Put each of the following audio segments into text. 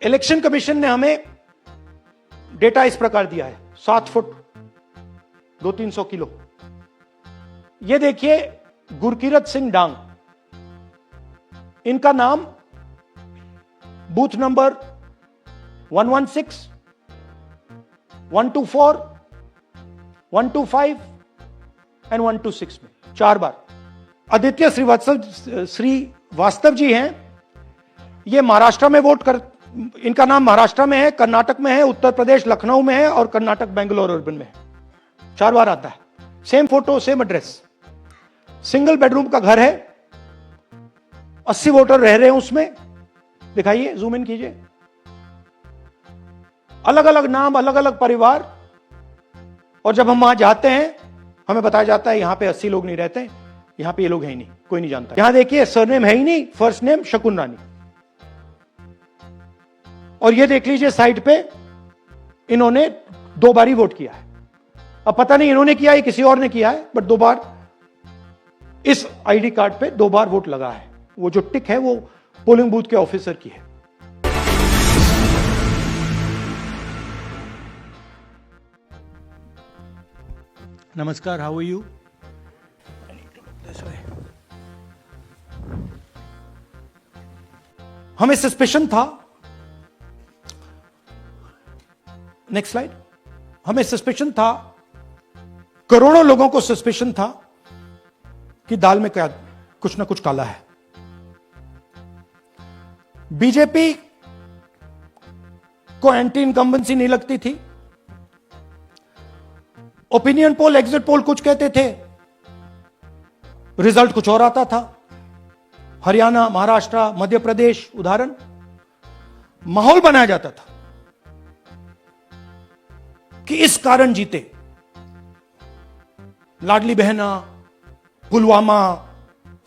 Election commission ने हमें data इस प्रकार दिया है, 7 फुट 200-300 किलो। ये देखिए गुरकीरत सिंह डांग, इनका नाम बूथ नंबर 116, 124, 125 एंड 126 में 4 बार। आदित्य श्रीवास्तव जी हैं, ये महाराष्ट्र में वोट कर, इनका नाम महाराष्ट्र में है, कर्नाटक में है, उत्तर प्रदेश लखनऊ में है और कर्नाटक बेंगलोर अर्बन में है। 4 बार आता है। Same photo same address, single bedroom का घर है, 80 वोटर रह रहे हैं उसमें। दिखाइए, जूम इन कीजिए। अलग अलग नाम, अलग अलग परिवार। और जब हम वहां जाते हैं हमें बताया जाता है यहां पे 80 लोग नहीं रहते, यहां पे ये लोग हैं ही नहीं, कोई नहीं जानता। यहां देखिए सरनेम है ही नहीं, फर्स्ट नेम शकुन रानी। और ये देख लीजिए साइड पे इन्होंने 2 बार ही वोट किया है। अब पता नहीं इन्होंने किया है किसी और ने किया है, बट 2 बार इस आईडी कार्ड पे 2 बार वोट लगा है। वो जो टिक है वो पोलिंग बूथ के ऑफिसर की है। नमस्कार, हाउ आर यू? हमें सस्पेशन था, नेक्स्ट स्लाइड। हमें सस्पेशन था, करोड़ों लोगों को सस्पेशन था कि दाल में क्या कुछ ना कुछ काला है। बीजेपी को एंटी इनकम्बेंसी नहीं लगती थी। ओपिनियन पोल, एग्जिट पोल कुछ कहते थे, रिजल्ट कुछ और आता था। हरियाणा, महाराष्ट्र, मध्य प्रदेश उदाहरण, माहौल बनाया जाता था कि इस कारण जीते। लाडली बहना, पुलवामा,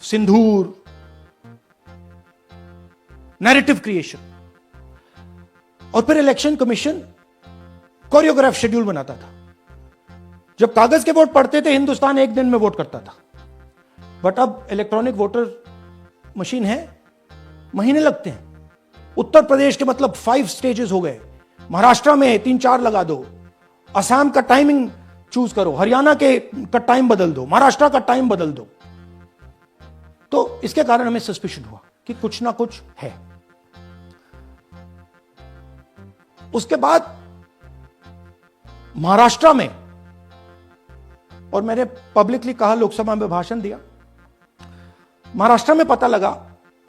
सिंदूर, नैरेटिव क्रिएशन। और फिर इलेक्शन कमीशन कोरियोग्राफ शेड्यूल बनाता था। जब कागज के वोट पड़ते थे हिंदुस्तान 1 दिन में वोट करता था, बट अब इलेक्ट्रॉनिक वोटर मशीन है, महीने लगते हैं। उत्तर प्रदेश के मतलब 5 स्टेजेस हो गए, महाराष्ट्र में 3-4 लगा दो, असम का टाइमिंग चूज करो, हरियाणा का टाइम बदल दो, महाराष्ट्र का टाइम बदल दो। तो इसके कारण हमें सस्पिशन हुआ कि कुछ ना कुछ है। उसके बाद महाराष्ट्र में, और मैंने पब्लिकली कहा, लोकसभा में भाषण दिया, महाराष्ट्र में पता लगा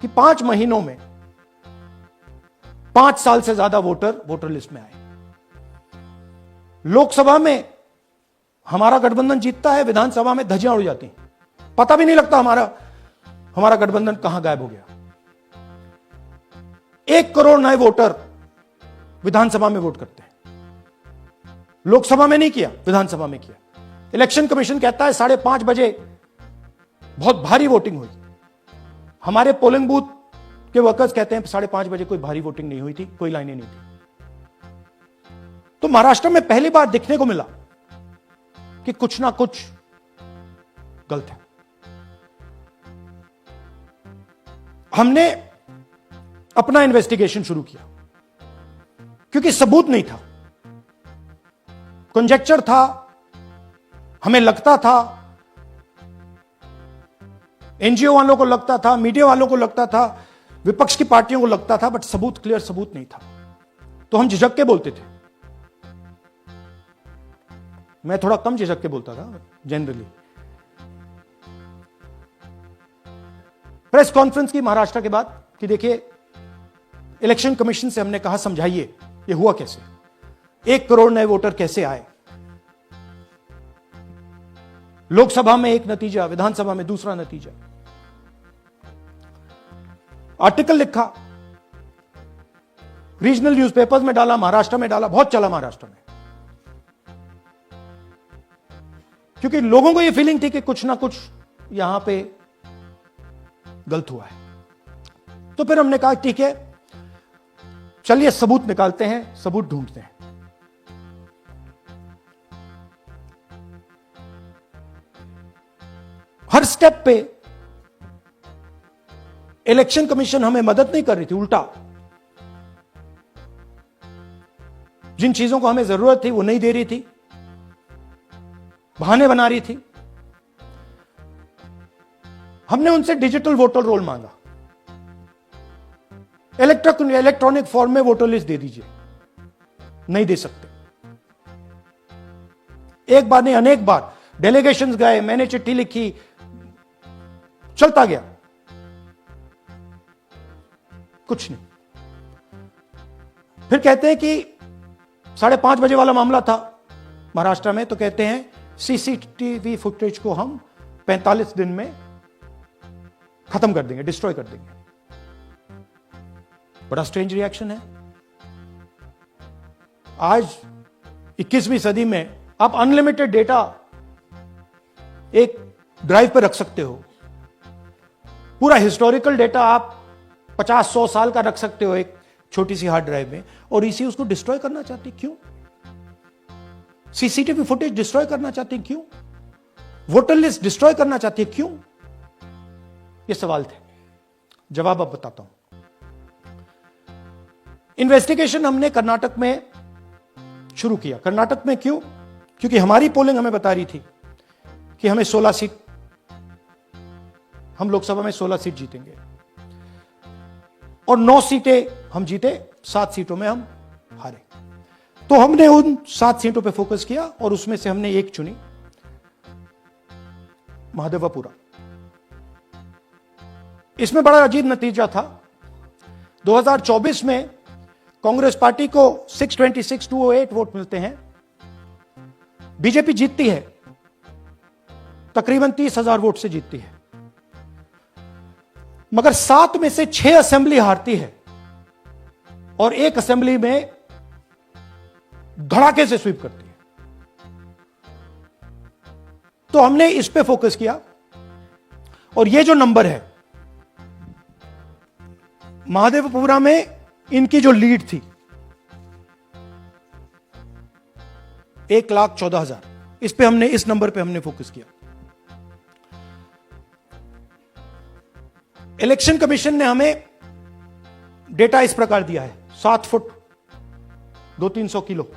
कि 5 महीनों में 5 साल से ज्यादा वोटर लिस्ट में आए। लोकसभा में हमारा गठबंधन जीतता है, विधानसभा में धज्जियां उड़ जाती हैं, पता भी नहीं लगता हमारा गठबंधन कहां गायब हो गया। 1 करोड़ नए वोटर विधानसभा में वोट करते हैं। लोकसभा में नहीं किया, विधानसभा में किया। इलेक्शन कमीशन कहता है 5:30 बजे बहुत भारी वोटिंग हुई। हमारे पोलिंग बूथ के वर्कर्स कहते हैं 5:30 बजे कोई भारी वोटिंग नहीं हुई थी, कोई लाइनें नहीं थी। तो महाराष्ट्र में पहली बार दिखने को मिला कि कुछ ना कुछ गलत है। हमने अपना इन्वेस्टिगेशन शुरू किया क्योंकि सबूत नहीं था, कंजेक्चर था, हमें लगता था, एनजीओ वालों को लगता था, मीडिया वालों को लगता था, विपक्ष की पार्टियों को लगता था, बट सबूत, क्लियर सबूत नहीं था। तो हम झिझक के बोलते थे। मैं थोड़ा कम झिझक के बोलता था जनरली। प्रेस कॉन्फ्रेंस की महाराष्ट्र के बाद कि देखिए, इलेक्शन कमीशन से हमने कहा समझाइए ये हुआ कैसे, 1 करोड़ नए वोटर कैसे आए। लोकसभा में एक नतीजा, विधानसभा में दूसरा नतीजा। आर्टिकल लिखा, रीजनल न्यूज़पेपर्स में डाला, महाराष्ट्र में डाला, बहुत चला महाराष्ट्र में, क्योंकि लोगों को यह फीलिंग थी कि कुछ ना कुछ यहां पे गलत हुआ है। तो फिर हमने कहा ठीक है, चलिए सबूत निकालते हैं, सबूत ढूंढते हैं। हर स्टेप पे इलेक्शन कमीशन हमें मदद नहीं कर रही थी, उल्टा जिन चीजों को हमें जरूरत थी वो नहीं दे रही थी, बहाने बना रही थी। हमने उनसे डिजिटल वोटर रोल मांगा, इलेक्ट्रॉनिक फॉर्म में वोटर लिस्ट दे दीजिए, नहीं दे सकते। एक बार नहीं अनेक बार डेलीगेशंस गए, मैंने चिट्ठी लिखी, चलता गया, कुछ नहीं। फिर कहते हैं कि 5:30 बजे वाला मामला था महाराष्ट्र में, तो कहते हैं सीसीटीवी फुटेज को हम 45 दिन में खत्म कर देंगे, डिस्ट्रॉय कर देंगे। बड़ा स्ट्रेंज रिएक्शन है। आज 21वीं सदी में आप अनलिमिटेड डेटा एक ड्राइव पर रख सकते हो, पूरा हिस्टोरिकल डेटा आप 50-100 साल का रख सकते हो एक छोटी सी हार्ड ड्राइव में, और इसी उसको डिस्ट्रॉय करना चाहती क्यों? सीसीटीवी फुटेज डिस्ट्रॉय करना चाहती क्यों? वोटर लिस्ट डिस्ट्रॉय करना चाहती है क्यों? ये सवाल थे, जवाब अब बताता हूं। इन्वेस्टिगेशन हमने कर्नाटक में शुरू किया। कर्नाटक में क्यों? क्योंकि हमारी पोलिंग हमें बता रही थी कि हमें 16 सीट, हम लोकसभा में 16 सीट जीतेंगे और 9 सीटें हम जीते, 7 सीटों में हम हारे। तो हमने उन 7 सीटों पे फोकस किया और उसमें से हमने एक चुनी, महादेवपुरा। इसमें बड़ा अजीब नतीजा था। 2024 में कांग्रेस पार्टी को 626-208 वोट मिलते हैं, बीजेपी जीतती है, तकरीबन 30,000 वोट से जीतती है, मगर 7 में से 6 असेंबली हारती है और एक असेंबली में धड़ाके से स्वीप करती है। तो हमने इस पे फोकस किया और ये जो नंबर है, महादेवपुरा में इनकी जो लीड थी 1,14,000, इस पे हमने, इस नंबर पे हमने फोकस किया। इलेक्शन कमीशन ने हमें डेटा इस प्रकार दिया है, 7 फुट 200-300 किलो।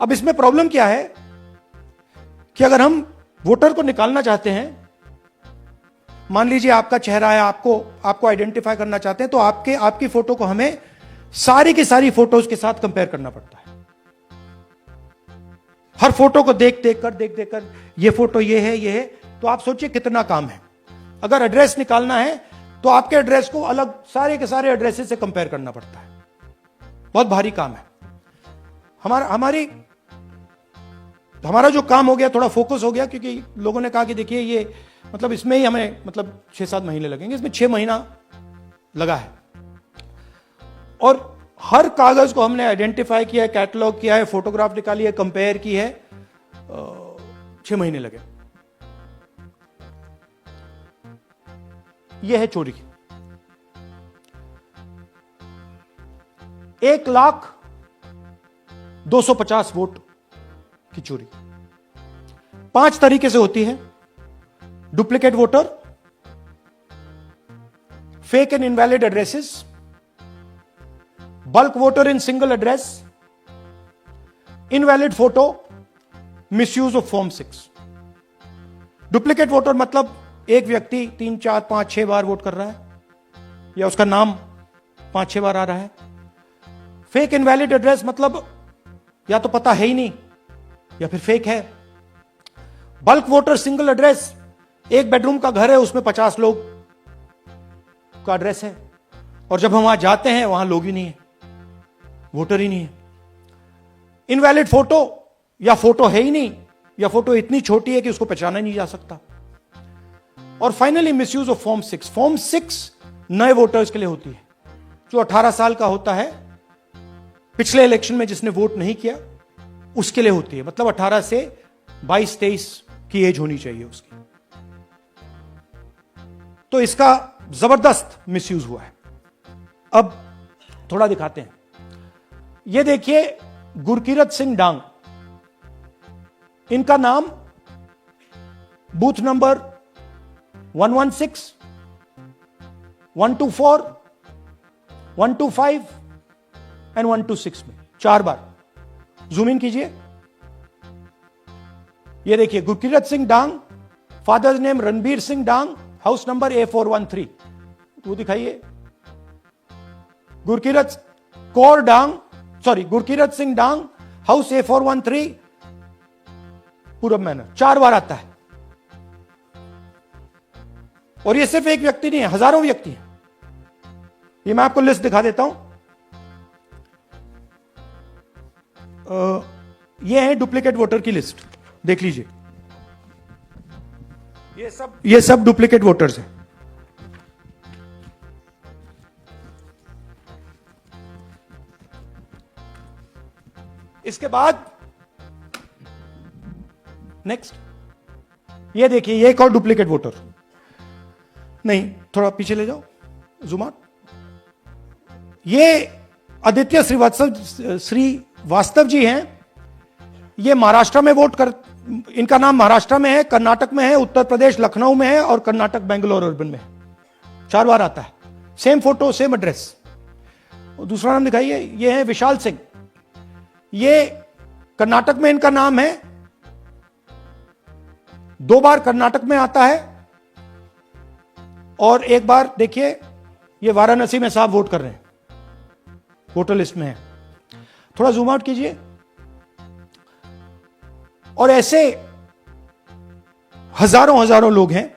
अब इसमें प्रॉब्लम क्या है कि अगर हम वोटर को निकालना चाहते हैं, मान लीजिए आपका चेहरा है, आपको आइडेंटिफाई करना चाहते हैं, तो आपकी फोटो को हमें सारी की सारी फोटोज के साथ कंपेयर करना पड़ता है। हर फोटो को देख कर ये फोटो ये है, तो आप सोचिए कितना काम है। अगर एड्रेस निकालना है तो आपके एड्रेस को अलग सारे के सारे एड्रेसेस से कंपेयर करना पड़ता है, बहुत भारी काम है। हमारा जो काम हो गया, थोड़ा फोकस हो गया, क्योंकि लोगों ने कहा कि देखिए ये मतलब इसमें ही हमें मतलब 6-7 महीने लगेंगे, इसमें 6 महीना लगा है और हर कागज को हमने आइडेंटिफाई किया है, कैटलॉग किया है, फोटोग्राफ निकाली है, कंपेयर की है, 6 महीने लगे। यह है चोरी। 1,250,000 वोट की चोरी 5 तरीके से होती है। Duplicate voter, fake and invalid addresses, bulk voter in single address, invalid photo, misuse of form 6। Duplicate voter मतलब एक व्यक्ति 3, 4, 5, 6 बार वोट कर रहा है या उसका नाम 5-6 बार आ रहा है। फेक इनवैलिड एड्रेस मतलब या तो पता है ही नहीं या फिर फेक है। बल्क वोटर सिंगल एड्रेस, एक बेडरूम का घर है, उसमें 50 लोग का एड्रेस है और जब हम वहां जाते हैं वहां लोग ही नहीं है, वोटर ही नहीं है। इनवैलिड फोटो, या फोटो है ही नहीं या फोटो इतनी छोटी है कि उसको पहचाना नहीं जा सकता। और finally misuse of form 6। Form 6 नए वोटर्स के लिए होती है, जो 18 साल का होता है, पिछले इलेक्शन में जिसने वोट नहीं किया उसके लिए होती है। मतलब 18 से 22-23 की एज होनी चाहिए उसकी। तो इसका जबरदस्त मिसयूज हुआ है। अब थोड़ा दिखाते हैं। यह देखिए गुरकीरत सिंह डांग, इनका नाम बूथ नंबर 116, 124, 125 एंड 126 में 4 बार जूम इन कीजिए, ये देखिए गुरकीरत सिंह डांग, फादर्स नेम रणबीर सिंह डांग, हाउस नंबर A413, वो दिखाइए। गुरकीरत कौर डांग, सॉरी गुरकीरत सिंह डांग, हाउस A413, पूरब मैनर, 4 बार आता है। और ये सिर्फ एक व्यक्ति नहीं है, हजारों व्यक्ति हैं। ये मैं आपको लिस्ट दिखा देता हूं। ये है डुप्लीकेट वोटर की लिस्ट, देख लीजिए। ये सब डुप्लीकेट वोटर्स हैं। इसके बाद नेक्स्ट, ये देखिए, ये एक और डुप्लीकेट वोटर, नहीं थोड़ा पीछे ले जाओ, जूम आउट। ये आदित्य श्रीवास्तव जी हैं। ये महाराष्ट्र में वोट कर, इनका नाम महाराष्ट्र में है, कर्नाटक में है, उत्तर प्रदेश लखनऊ में है और कर्नाटक बेंगलोर अर्बन में है। 4 बार आता है, सेम फोटो सेम एड्रेस। दूसरा नाम दिखाइए, ये है विशाल सिंह। ये कर्नाटक में इनका नाम है, 2 बार कर्नाटक में आता है और 1 बार देखिए ये वाराणसी में साहब वोट कर रहे हैं, वोटर लिस्ट में है। थोड़ा जूम आउट कीजिए। और ऐसे हजारों लोग हैं,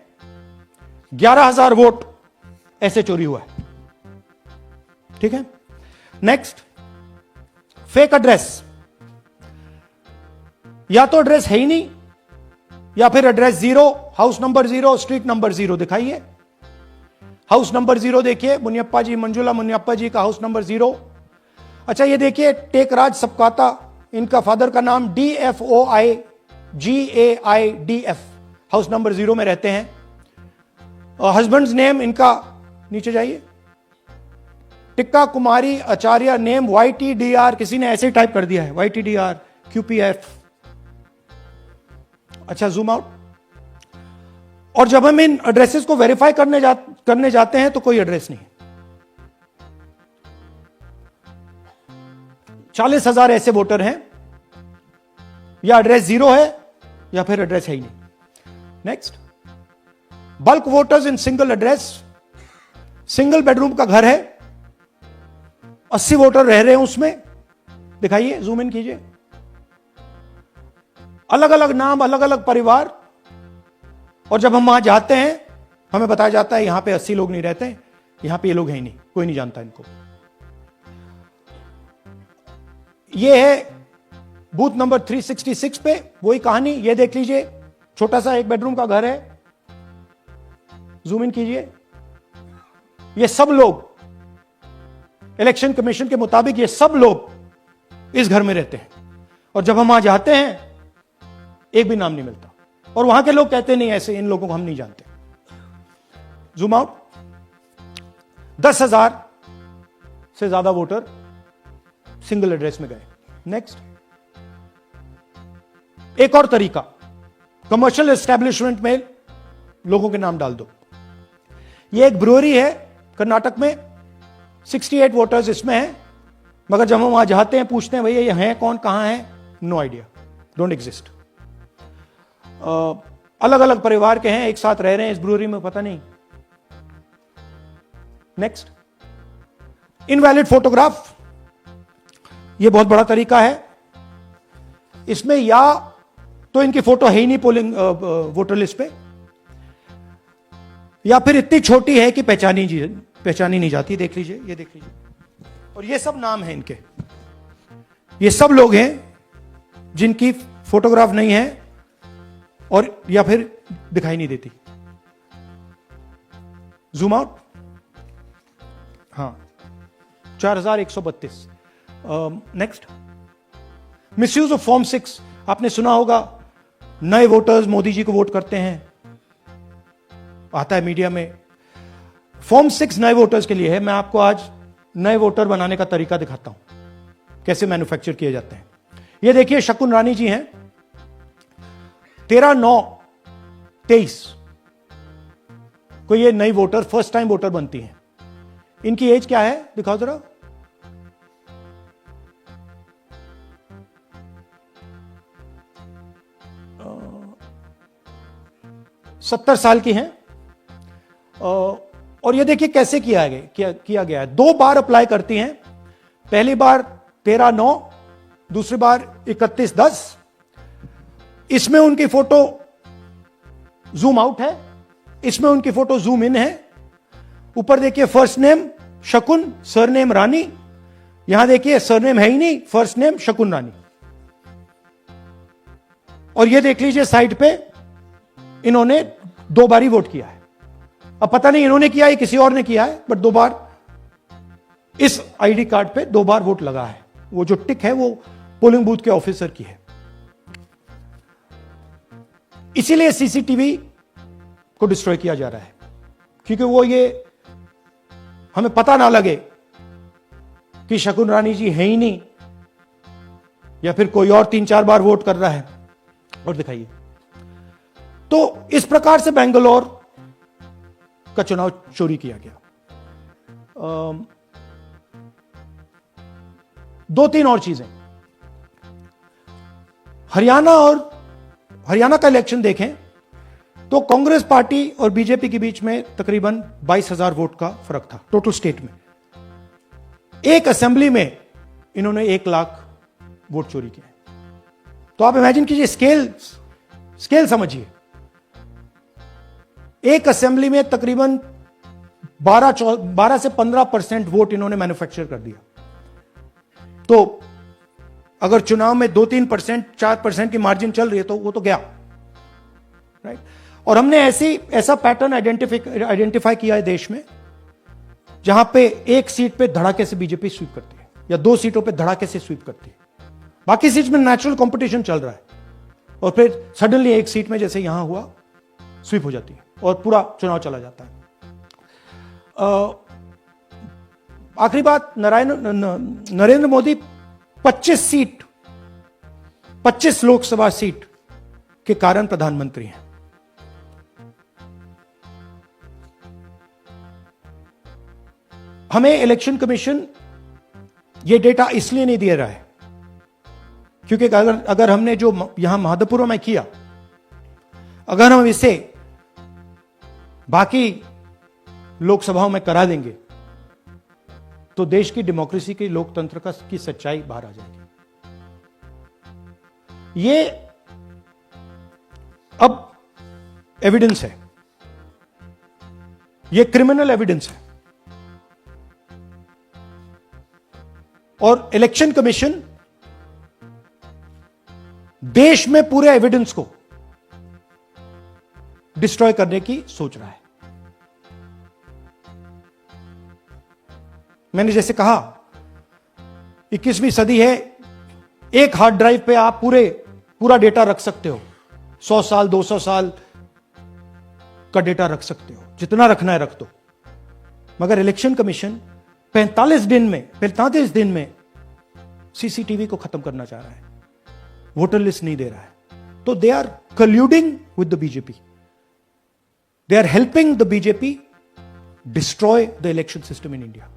11,000 वोट ऐसे चोरी हुआ है। ठीक है, नेक्स्ट, फेक एड्रेस। या तो एड्रेस है ही नहीं, या फिर address 0, house number 0, street number 0 दिखाइए। हाउस नंबर 0 देखिए, मुनियप्पा जी, मंजुला मुनियप्पा जी का हाउस नंबर 0। अच्छा ये देखिए, टेकराज सबकाता, इनका फादर का नाम DFOIGAIDF, हाउस नंबर 0 में रहते हैं। हस्बैंड्स नेम इनका, नीचे जाइए, टिक्का कुमारी आचार्य, नेम YTDR, किसी ने ऐसे ही टाइप कर दिया है, YTDR QPF। अच्छा जूम आउट। और जब हम इन एड्रेसेस को वेरीफाई करने जाते हैं तो कोई एड्रेस नहीं। 40,000 ऐसे वोटर हैं, या एड्रेस 0 है या फिर एड्रेस है ही नहीं। Next, bulk voters in single address. Single bedroom का घर है, 80 वोटर रह रहे हैं उसमें, दिखाइए, जूम इन कीजिए। अलग अलग नाम, अलग अलग परिवार। और जब हम वहां जाते हैं हमें बताया जाता है यहां पे 80 लोग नहीं रहते, यहां पे ये लोग हैं ही नहीं, कोई नहीं जानता इनको। ये है बूथ नंबर 366 पे वही कहानी, ये देख लीजिए, छोटा सा 1 बेडरूम का घर है, जूम इन कीजिए। ये सब लोग इलेक्शन कमीशन के मुताबिक, ये सब लोग इस घर में रहते हैं। और जब हम वहां जाते हैं एक भी नाम नहीं मिलता, और वहां के लोग कहते नहीं ऐसे, इन लोगों को हम नहीं जानते। Zoom out. 10,000 से ज्यादा वोटर सिंगल एड्रेस में गए। नेक्स्ट, एक और तरीका, कमर्शियल एस्टेब्लिशमेंट में लोगों के नाम डाल दो। ये एक ब्रूअरी है कर्नाटक में, 68 वोटर्स इसमें हैं, मगर जब हम वहां जाते हैं पूछते हैं भैया ये हैं कौन, कहां है, नो आइडिया, डोंट एग्जिस्ट। अलग अलग परिवार के हैं, एक साथ रह रहे हैं इस ब्रूअरी में, पता नहीं। Next, invalid photograph. यह बहुत बड़ा तरीका है। इसमें या तो इनकी फोटो है ही नहीं पोलिंग वोटर लिस्ट पे, या फिर इतनी छोटी है कि पहचानी नहीं जाती। देख लीजिए, ये देख लीजिए। और ये सब नाम है इनके, ये सब लोग हैं जिनकी फोटोग्राफ नहीं है और या फिर दिखाई नहीं देती। Zoom out. हाँ, 4132। Next, misuse of form 6। आपने सुना होगा नए वोटर्स मोदी जी को वोट करते हैं, आता है मीडिया में। फॉर्म 6 नए वोटर्स के लिए है। मैं आपको आज नए वोटर बनाने का तरीका दिखाता हूं, कैसे मैन्युफैक्चर किए जाते हैं। ये देखिए, शकुन रानी जी हैं, 13/9/23 को ये नई वोटर, फर्स्ट टाइम वोटर बनती हैं। इनकी एज क्या है दिखाओ जरा। 70 साल की हैं, और ये देखिए कैसे किया गया है। 2 बार अप्लाई करती हैं, पहली बार 13/9, दूसरी बार 31/10। इसमें उनकी फोटो जूम आउट है, इसमें उनकी फोटो जूम इन है। ऊपर देखिए फर्स्ट नेम शकुन, सरनेम रानी। यहां देखिए सरनेम है ही नहीं, फर्स्ट नेम शकुन रानी। और ये देख लीजिए साइड पे इन्होंने 2 बार ही वोट किया है। अब पता नहीं इन्होंने किया है किसी और ने किया है, बट 2 बार इस आईडी कार्ड पे 2 बार वोट लगा है। वो जो टिक है वो पोलिंग बूथ के ऑफिसर की है। इसीलिए सीसीटीवी को डिस्ट्रॉय किया जा रहा है, क्योंकि वो ये हमें पता ना लगे कि शकुन रानी जी है ही नहीं, या फिर कोई और 3-4 बार वोट कर रहा है। और दिखाइए, तो इस प्रकार से बेंगलोर का चुनाव चोरी किया गया। 2-3 और चीजें। हरियाणा का इलेक्शन देखें तो कांग्रेस पार्टी और बीजेपी के बीच में तकरीबन 22,000 वोट का फर्क था टोटल स्टेट में। एक असेंबली में इन्होंने 1 लाख वोट चोरी किए। तो आप इमेजिन कीजिए, स्केल समझिए। एक असेंबली में तकरीबन 12 से 15% वोट इन्होंने मैन्युफैक्चर कर दिया। तो अगर चुनाव में 2-3%, 4% की मार्जिन चल रही है तो वो तो गया, राइट। और हमने ऐसा पैटर्न आइडेंटिफाई किया है देश में, जहां पे एक सीट पे धड़ाके से बीजेपी स्वीप करती है, या 2 सीटों पे धड़ाके से स्वीप करती है। बाकी सीट में नेचुरल कंपटीशन चल रहा है, और फिर सडनली एक सीट में जैसे यहां हुआ स्वीप हो जाती है और पूरा चुनाव चला जाता है। आखिरी बात, नरेंद्र मोदी 25 लोकसभा सीट के कारण प्रधानमंत्री हैं। हमें इलेक्शन कमीशन यह डेटा इसलिए नहीं दे रहा है क्योंकि अगर हमने जो यहां महादपुर में किया, अगर हम इसे बाकी लोकसभाओं में करा देंगे तो देश की डेमोक्रेसी की, लोकतंत्र की सच्चाई बाहर आ जाएगी। ये अब एविडेंस है, ये क्रिमिनल एविडेंस है। और इलेक्शन कमीशन देश में पूरे एविडेंस को डिस्ट्रॉय करने की सोच रहा है। मैंने जैसे कहा 21वीं सदी है, एक हार्ड ड्राइव पे आप पूरा डेटा रख सकते हो। 100 साल 200 साल का डेटा रख सकते हो, जितना रखना है रख दो। मगर इलेक्शन कमीशन 45 दिन में सीसीटीवी को खत्म करना चाह रहा है, वोटर लिस्ट नहीं दे रहा है। तो they are colluding with the BJP, they are helping the BJP destroy the election system in India.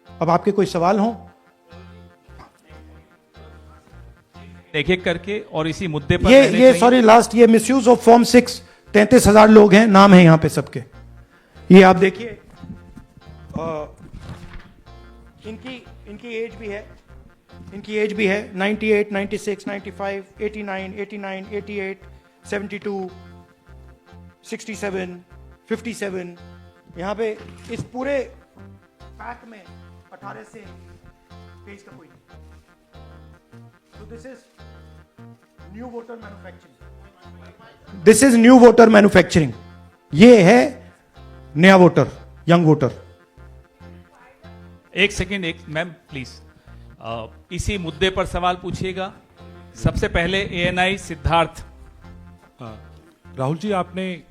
अब आपके कोई सवाल हो? एक एक करके, और इसी मुद्दे पर ये सॉरी लास्ट, ये मिसयूज ऑफ फॉर्म 6, 33,000 लोग हैं, नाम है यहां पे सबके। ये आप देखिए, इनकी एज भी है, 98, 96, 95, 89, 88, 72, 67, 57। यहां पे इस पूरे पैक में 18 से 23 का कोई नहीं। So this is new voter manufacturing. ये है नया वोटर, यंग वोटर। एक सेकेंड, मैम प्लीज, इसी मुद्दे पर सवाल पूछिएगा। सबसे पहले एएनआई सिद्धार्थ। राहुल जी, आपने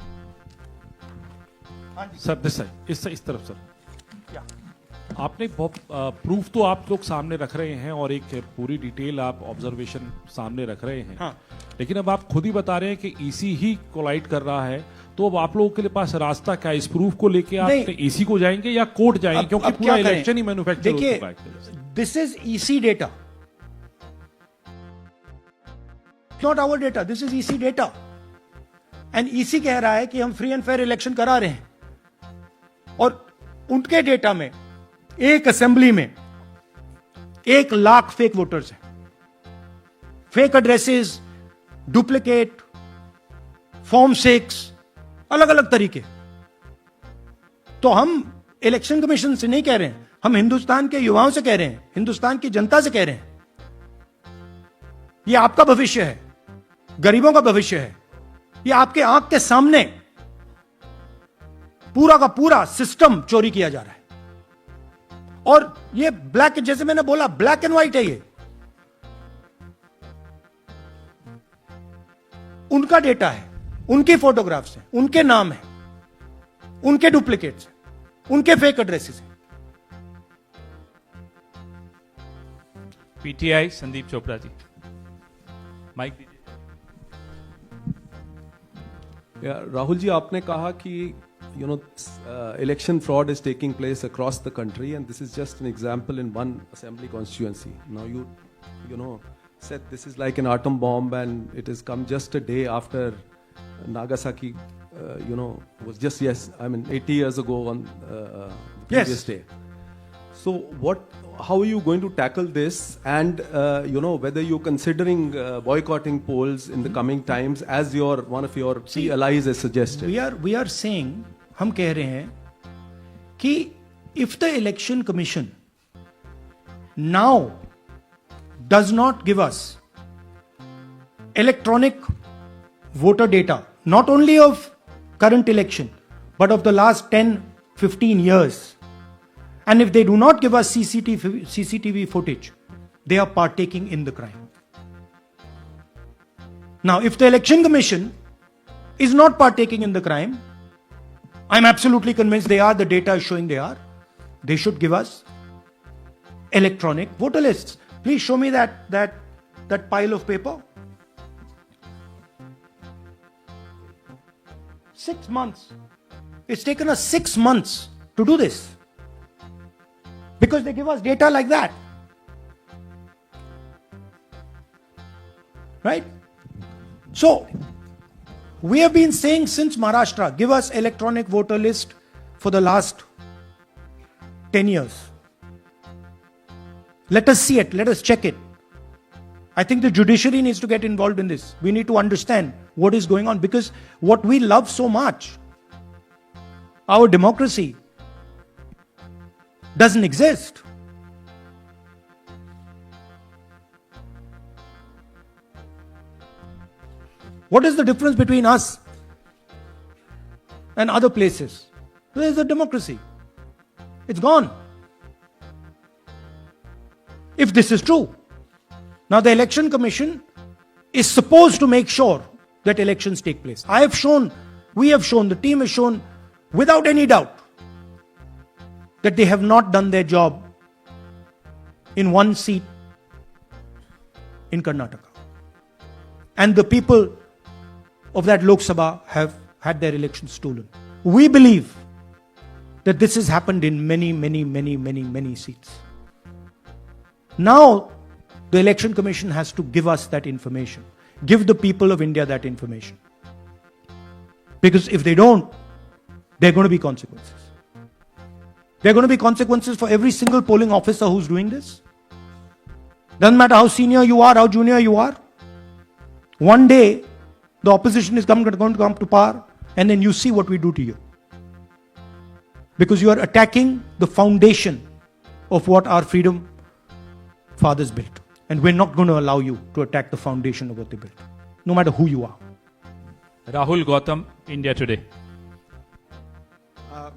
सर दिस इस तरफ सर, आपने बहुत प्रूफ तो आप लोग सामने रख रहे हैं और एक पूरी डिटेल आप ऑब्जर्वेशन सामने रख रहे हैं। हाँ। लेकिन अब आप खुद ही बता रहे हैं कि ईसी ही कोलाइड कर रहा है, तो अब आप लोगों के पास रास्ता क्या है? इस प्रूफ को लेके आप ईसी को जाएंगे या कोर्ट जाएंगे? क्योंकि पूरा इलेक्शन ही मैन्युफैक्चर हो चुका है। This is EC data, not our data, this is EC data. And EC कह रहा है कि हम फ्री एंड फेयर इलेक्शन करा रहे हैं, और उनके डेटा में एक असेंबली में 1 लाख फेक वोटर्स हैं, फेक एड्रेसेस, डुप्लीकेट, फॉर्म 6, अलग अलग तरीके। तो हम इलेक्शन कमीशन से नहीं कह रहे हैं, हम हिंदुस्तान के युवाओं से कह रहे हैं, हिंदुस्तान की जनता से कह रहे हैं, यह आपका भविष्य है, गरीबों का भविष्य है, यह आपके आंख के सामने पूरा का पूरा सिस्टम चोरी किया जा रहा है। और ये ब्लैक, जैसे मैंने बोला, ब्लैक एंड व्हाइट है ये। उनका डेटा है, उनकी फोटोग्राफ्स हैं, उनके नाम है, उनके डुप्लीकेट्स हैं, उनके फेक एड्रेसेस हैं। पीटीआई संदीप चोपड़ा जी, माइक दीजिए। राहुल जी, आपने कहा कि election fraud is taking place across the country, and this is just an example in one assembly constituency. Now you know said this is like an atom bomb, and it has come just a day after Nagasaki. Was just 80 years ago on the previous day. So how are you going to tackle this, and whether you're considering boycotting polls in the coming times, as one of your key allies has suggested? We are saying, हम कह रहे हैं कि if the election commission now does not give us electronic voter data, not only of current election but of the last 10-15 years, and if they do not give us CCTV footage, they are partaking in the crime. Now, if the election commission is not partaking in the crime, I'm absolutely convinced they are. The data is showing they are. They should give us electronic voter lists. Please show me that pile of paper. 6 months. It's taken us 6 months to do this, because they give us data like that. Right? So, we have been saying since Maharashtra, give us electronic voter list for the last 10 years. Let us see it. Let us check it. I think the judiciary needs to get involved in this. We need to understand what is going on, because what we love so much, our democracy, doesn't exist. What is the difference between us and other places? There is a democracy. It's gone. If this is true. Now the election commission is supposed to make sure that elections take place. We have shown, the team has shown without any doubt that they have not done their job in one seat in Karnataka. And the people of that Lok Sabha have had their elections stolen. We believe that this has happened in many seats. Now, the election commission has to give us that information. Give the people of India that information. Because if they don't, there are going to be consequences. There are going to be consequences for every single polling officer who's doing this. Doesn't matter how senior you are, how junior you are. One day, the opposition is going to come to power, and then you see what we do to you. Because you are attacking the foundation of what our freedom fathers built. And we're not going to allow you to attack the foundation of what they built, no matter who you are. Rahul Gautam, India Today.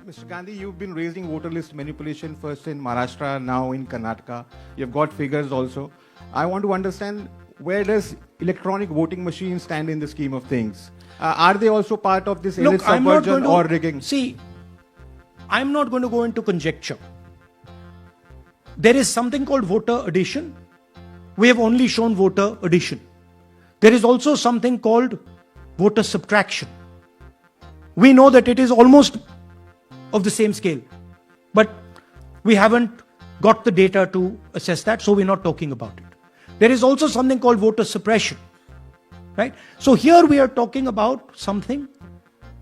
Mr. Gandhi, you've been raising voter list manipulation first in Maharashtra, now in Karnataka. You've got figures also. I want to understand, where does electronic voting machines stand in the scheme of things? Are they also part of this elite subversion or rigging? See, I'm not going to go into conjecture. There is something called voter addition. We have only shown voter addition. There is also something called voter subtraction. We know that it is almost of the same scale, but we haven't got the data to assess that, so we're not talking about it. There is also something called voter suppression. right? So here we are talking about something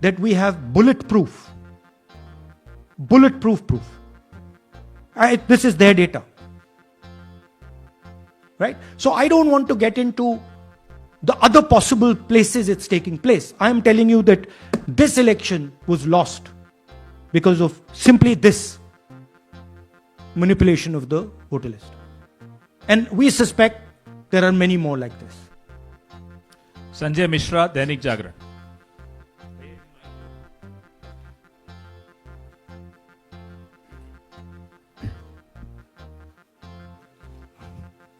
that we have bulletproof proof. This is their data, right? So I don't want to get into the other possible places it's taking place. I am telling you that this election was lost because of simply this manipulation of the voter list. And we suspect there are many more like this. Sanjay Mishra, Dainik Jagran.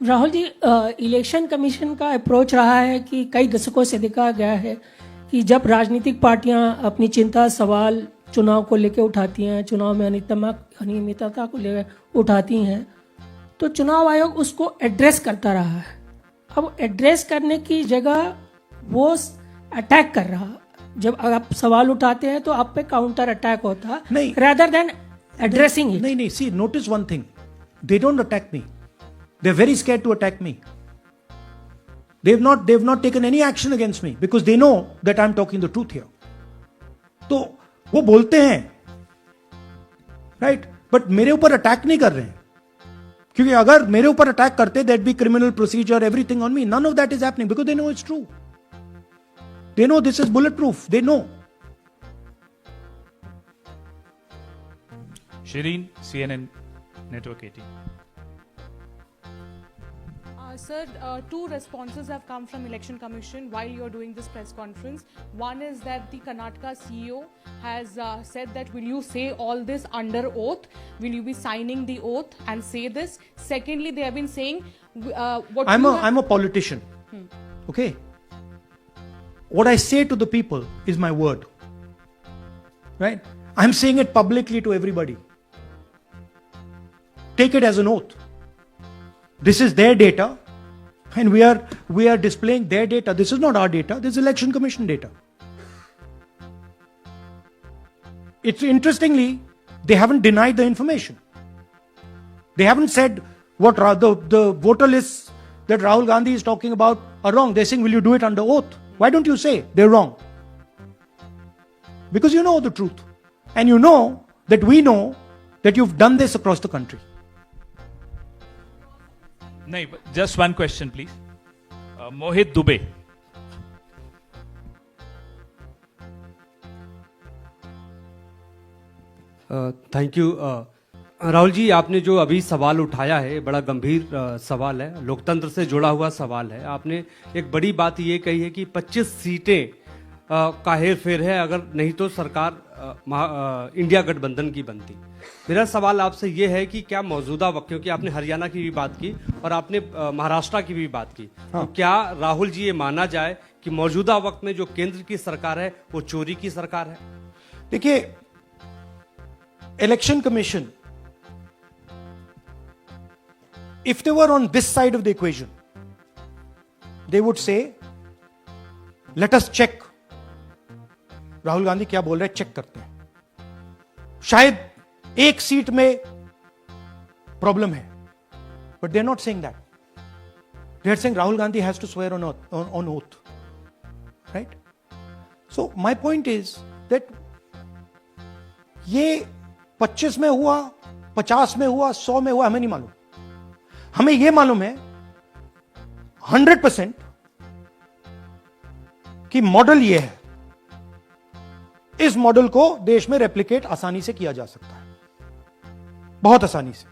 Rahul ji, election commission का approach रहा है कि कई दशकों से देखा गया है कि जब राजनीतिक पार्टियां अपनी चिंता सवाल चुनाव को लेकर उठाती हैं, चुनाव में अनियमितता को लेकर उठाती हैं, तो चुनाव आयोग उसको एड्रेस करता रहा है। अब एड्रेस करने की जगह वो अटैक कर रहा। जब आप सवाल उठाते हैं तो आप पे काउंटर अटैक होता नहीं, rather than addressing it. नहीं, see, notice one thing. They don't attack me. They're very scared to attack me. They've not taken any action against me because they know that I'm talking the truth here. तो वो बोलते हैं, right? But मेरे ऊपर attack नहीं कर रहे हैं, क्योंकि अगर मेरे ऊपर अटैक करते, there'd be criminal procedure, everything on me. None of that is happening because they know it's true. They know this is bulletproof. They know. Shireen, CNN Network 18। Sir, two responses have come from Election Commission while you're doing this press conference. One is that the Karnataka CEO has said that will you say all this under oath? Will you be signing the oath and say this? Secondly, they have been saying what I'm a politician. Okay. What I say to the people is my word. Right? I'm saying it publicly to everybody. Take it as an oath. This is their data. And we are displaying their data. This is not our data. This is Election Commission data. It's interestingly, they haven't denied the information. They haven't said what the voter lists that Rahul Gandhi is talking about are wrong. They're saying, will you do it under oath? Why don't you say they're wrong? Because you know the truth. And you know that we know that you've done this across the country. नहीं, just one question please। Mohit Dubey. Thank you. Rahul ji, आपने जो अभी सवाल उठाया है बड़ा गंभीर सवाल है, लोकतंत्र से जुड़ा हुआ सवाल है। आपने एक बड़ी बात ये कही है कि 25 सीटें का हेर फेर है, अगर नहीं तो सरकार इंडिया गठबंधन की बनती। मेरा सवाल आपसे ये है कि क्या मौजूदा वक्त, क्योंकि आपने हरियाणा की भी बात की और आपने महाराष्ट्र की भी बात की, तो क्या राहुल जी ये माना जाए कि मौजूदा वक्त में जो केंद्र की सरकार है वो चोरी की सरकार है? देखिए, election commission, if they were on this side of the equation, they would say, let us check. Rahul Gandhi क्या बोल रहे हैं, चेक करते हैं। शायद एक सीट में प्रॉब्लम है, but they're not saying that. They're saying Rahul Gandhi has to swear on oath. Right? So my point is that ये 25 में हुआ, 50 में हुआ, 100 में हुआ, हमें नहीं मालूम। हमें यह मालूम है 100% कि मॉडल यह है। इस मॉडल को देश में रेप्लिकेट आसानी से किया जा सकता है, बहुत आसानी से।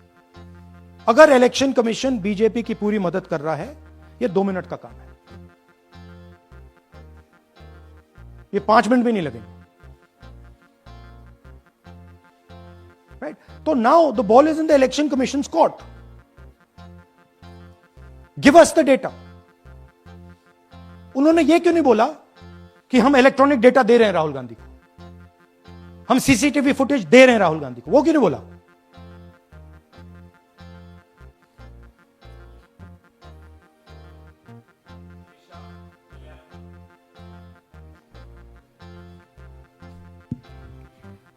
अगर इलेक्शन कमीशन बीजेपी की पूरी मदद कर रहा है, यह 2 मिनट का काम है, ये 5 मिनट भी नहीं लगेंगे। राइट? तो now the ball is in the election commissions court. Give us the data. उन्होंने यह क्यों नहीं बोला कि हम इलेक्ट्रॉनिक डेटा दे रहे हैं राहुल गांधी को, हम सीसीटीवी फुटेज दे रहे हैं राहुल गांधी को? वो क्यों नहीं बोला?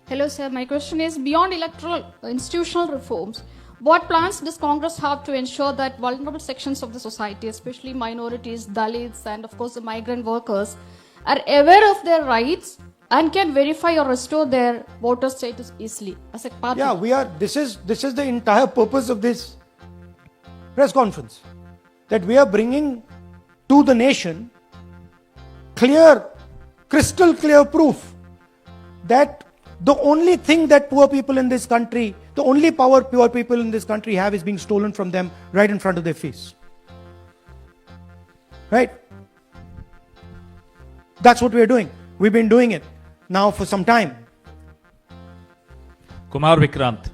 Hello, sir. My question is, beyond electoral institutional reforms, What plans does Congress have to ensure that vulnerable sections of the society, especially minorities, Dalits, and of course the migrant workers, are aware of their rights and can verify or restore their voter status easily as a party? Yeah, we are. This is the entire purpose of this press conference, that we are bringing to the nation clear, crystal clear proof that the only thing that poor people in this country, the only power poor people in this country have is being stolen from them right in front of their face. Right? That's what we are doing. We've been doing it now for some time. Kumar Vikrant.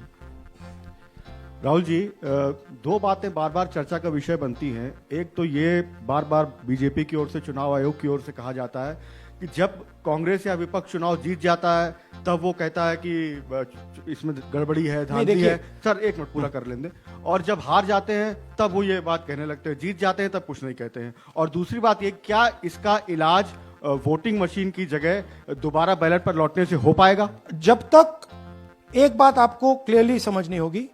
Rahul ji, दो बातें बार बार चर्चा का विषय बनती हैं। एक तो ये बार बार बीजेपी की ओर से, चुनाव आयोग की ओर से कहा जाता है कि जब कांग्रेस या विपक्ष चुनाव जीत जाता है तब वो कहता है कि इसमें गड़बड़ी है, धांधली है। सर एक मिनट पूरा कर लेंगे। और जब हार जाते हैं तब वो ये बात कहने लगते हैं, जीत जाते हैं तब कुछ नहीं कहते हैं। और दूसरी बात ये, क्या इसका इलाज वोटिंग मशीन की जगह दोबारा बैलेट पर लौटने से हो पाएगा? जब तक, एक बात आपको क्लियरली समझनी होगी,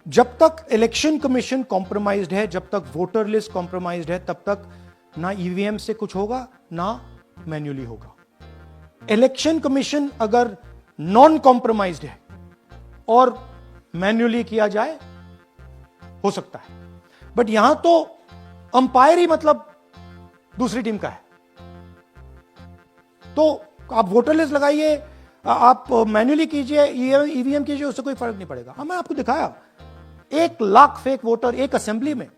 जब तक इलेक्शन कमीशन कॉम्प्रोमाइज्ड है, जब तक वोटर लिस्ट कॉम्प्रोमाइज्ड है, तब तक ना ईवीएम से कुछ होगा ना मैन्युअली होगा। इलेक्शन कमीशन अगर नॉन कॉम्प्रोमाइज्ड है और मैन्युअली किया जाए, हो सकता है, बट यहां तो अंपायर ही मतलब दूसरी टीम का है। तो आप वोटर लिस्ट लगाइए, आप मैन्युअली कीजिए, ईवीएम कीजिए, उससे कोई फर्क नहीं पड़ेगा। मैं आपको दिखाया 1 लाख फेक वोटर एक असेंबली में।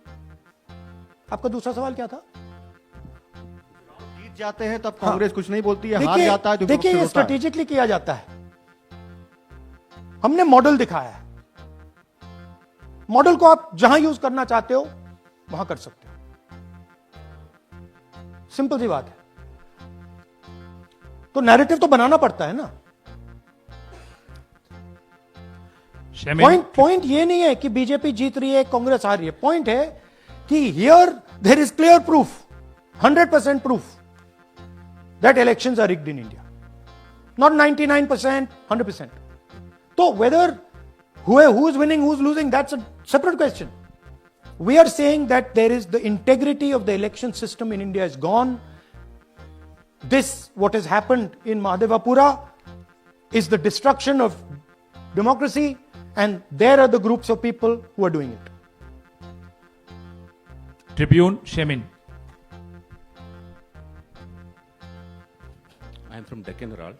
आपका दूसरा सवाल क्या था? जीत जाते हैं तब कांग्रेस कुछ नहीं बोलती है, हार जाता है तो देखिए, ये स्ट्रेटेजिकली किया जाता है। हमने मॉडल दिखाया है। मॉडल को आप जहां यूज करना चाहते हो वहां कर सकते हो। सिंपल सी बात है। तो नैरेटिव तो बनाना पड़ता है ना। पॉइंट ये नहीं है कि बीजेपी जीत रही है, कांग्रेस हार रही है। पॉइंट है कि here there is clear proof, 100% proof that elections are rigged in India, not 99%, 100%. तो whether who is winning, who is losing, that's a separate question. We are saying that there is the integrity of the election system in India is gone. This, what has happened in Mahadevapura, is the destruction of democracy, and there are the groups of people who are doing it. Tribune, Shemin. I am from Deccan Herald.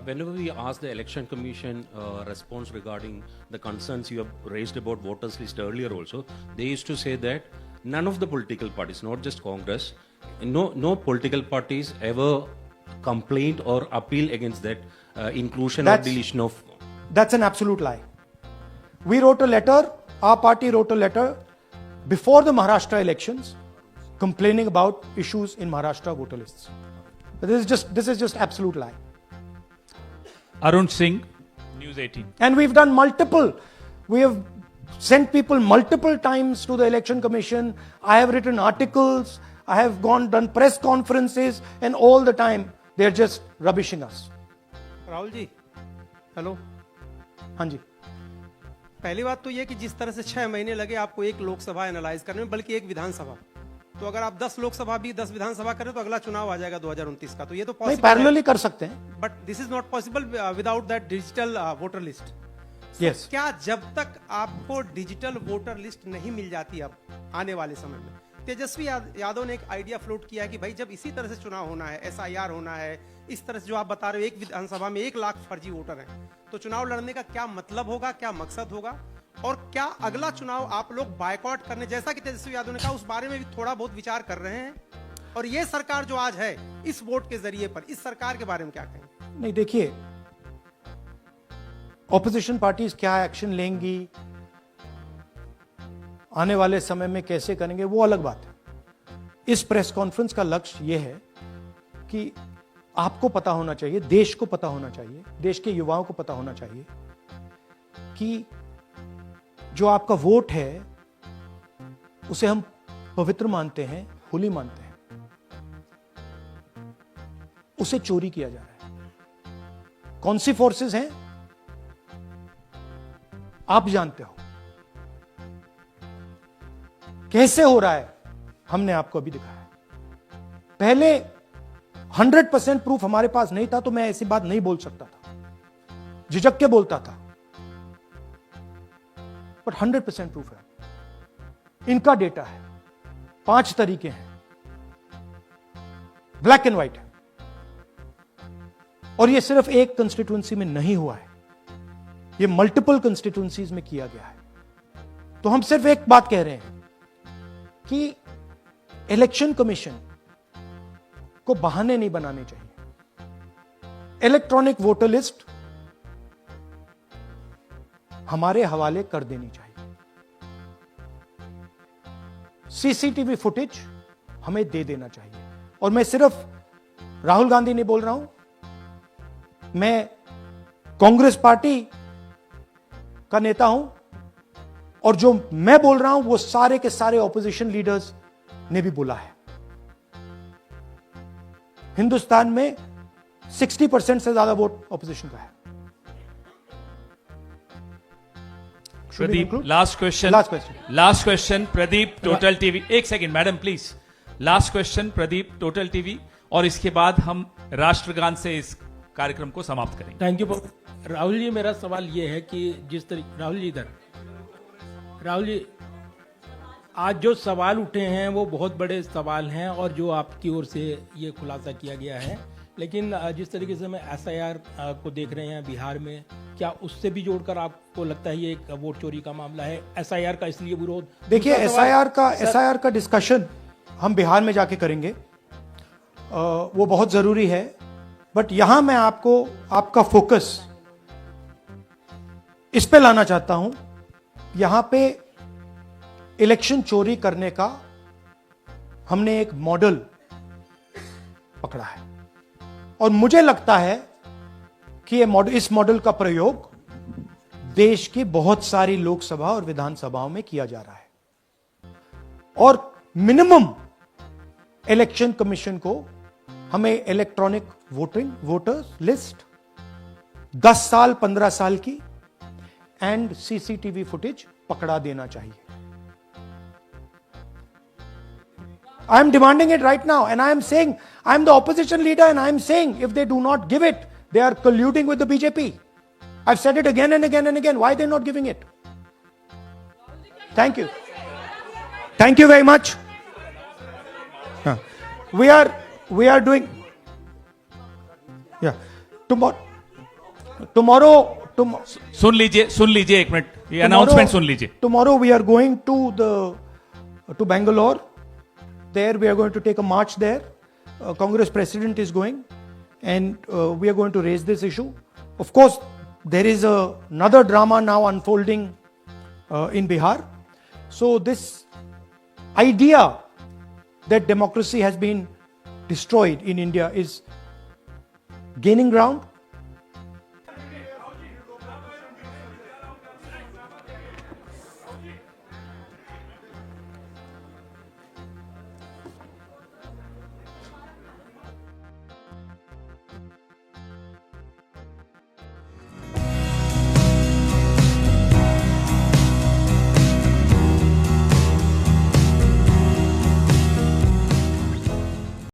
Whenever we ask the Election Commission response regarding the concerns you have raised about voters list earlier also, they used to say that none of the political parties, not just Congress, no political parties ever complained or appeal against that inclusion or deletion of... That's an absolute lie. We wrote a letter, our party wrote a letter before the Maharashtra elections complaining about issues in Maharashtra voter lists. This is just absolute lie. Arun Singh, News 18. And we've done we have sent people multiple times to the election commission. I have written articles, I have done press conferences, and all the time they're just rubbishing us. Rahul ji, hello. हाँ जी। पहली बात तो ये कि जिस तरह से 6 महीने लगे आपको एक लोकसभा एनालाइज करने में, बल्कि एक विधानसभा, तो अगर आप 10 लोकसभा भी 10 विधानसभा करें तो अगला चुनाव आ जाएगा 2029 का। तो ये तो नहीं, पैरेलली कर सकते हैं, but this is not possible without that digital voter list. Yes. क्या जब तक आपको डिजिटल वोटर लिस्ट नहीं मिल जाती अब आने वाले समय में, तेजस्वी यादव ने एक आइडिया फ्लोट किया है कि भाई जब इसी तरह से चुनाव होना है, SIR होना है, इस तरह से जो आप बता रहे हो एक विधानसभा में 1 लाख फर्जी वोटर हैं, तो चुनाव लड़ने का क्या मतलब होगा, क्या मकसद होगा, और क्या अगला चुनाव आप लोग बायकॉट करने, जैसा कि तेजस्वी यादव ने कहा, उस बारे में भी थोड़ा बहुत विचार कर रहे हैं? और ये सरकार जो आज है इस वोट के जरिए पर, इस सरकार के बारे में क्या कहें? नहीं, देखिए, ऑपोजिशन पार्टीज क्या एक्शन लेंगी, आने वाले समय में कैसे करेंगे, वो अलग बात है। इस प्रेस कॉन्फ्रेंस का लक्ष्य यह है कि आपको पता होना चाहिए, देश को पता होना चाहिए, देश के युवाओं को पता होना चाहिए कि जो आपका वोट है उसे हम पवित्र मानते हैं, होली मानते हैं, उसे चोरी किया जा रहा है। कौन सी फोर्सेस हैं? आप जानते हो कैसे हो रहा है, हमने आपको अभी दिखाया। पहले 100% प्रूफ हमारे पास नहीं था तो मैं ऐसी बात नहीं बोल सकता था, झिझक के बोलता था, बट 100% प्रूफ है। इनका डेटा है, 5 तरीके हैं, ब्लैक एंड व्हाइट है, और ये सिर्फ एक कंस्टिट्यूएंसी में नहीं हुआ है, ये मल्टीपल कंस्टिट्यूएंसीज में किया गया है। तो हम सिर्फ एक बात कह रहे हैं कि इलेक्शन कमीशन को बहाने नहीं बनाने चाहिए। इलेक्ट्रॉनिक वोटर लिस्ट हमारे हवाले कर देनी चाहिए। सीसीटीवी फुटेज हमें दे देना चाहिए। और मैं सिर्फ राहुल गांधी नहीं बोल रहा हूं, मैं कांग्रेस पार्टी का नेता हूं, और जो मैं बोल रहा हूं वो सारे के सारे ऑपोजिशन लीडर्स ने भी बोला है। हिंदुस्तान में 60% से ज्यादा वोट ऑपोजिशन का है। Pradeep, last question Pradeep, total TV. एक second madam please, last question Pradeep, total TV, और इसके बाद हम राष्ट्रगान से इस कार्यक्रम को समाप्त करेंगे। थैंक यू राहुल जी। मेरा सवाल ये है कि जिस तरीके राहुल जी आज जो सवाल उठे हैं वो बहुत बड़े सवाल हैं, और जो आपकी ओर से ये खुलासा किया गया है, लेकिन जिस तरीके से हम SIR को देख रहे हैं बिहार में, क्या उससे भी जोड़कर आपको लगता है ये एक वोट चोरी का मामला है? SIR का इसलिए विरोध, देखिए SIR का डिस्कशन हम बिहार में जाके करेंगे, वो बहुत जरूरी है, बट यहां मैं आपका फोकस इस पे लाना चाहता हूं। यहां पे इलेक्शन चोरी करने का हमने एक मॉडल पकड़ा है, और मुझे लगता है कि इस मॉडल का प्रयोग देश की बहुत सारी लोकसभा और विधानसभाओं में किया जा रहा है, और मिनिमम इलेक्शन कमीशन को हमें इलेक्ट्रॉनिक वोटर्स लिस्ट 10 साल 15 साल की एंड सीसीटीवी फुटेज पकड़ा देना चाहिए। I am demanding it right now, and I am saying, I am the opposition leader, and I am saying, if they do not give it, they are colluding with the BJP. I've said it again and again and again. Why they're not giving it? Thank you. Thank you very much. We are doing. Yeah. Tomorrow. सुन लीजिए एक minute, ये announcement सुन लीजिए। Tomorrow we are going to Bangalore. There we are going to take a march there. Congress president is going, and we are going to raise this issue. Of course, there is another drama now unfolding in Bihar. So this idea that democracy has been destroyed in India is gaining ground.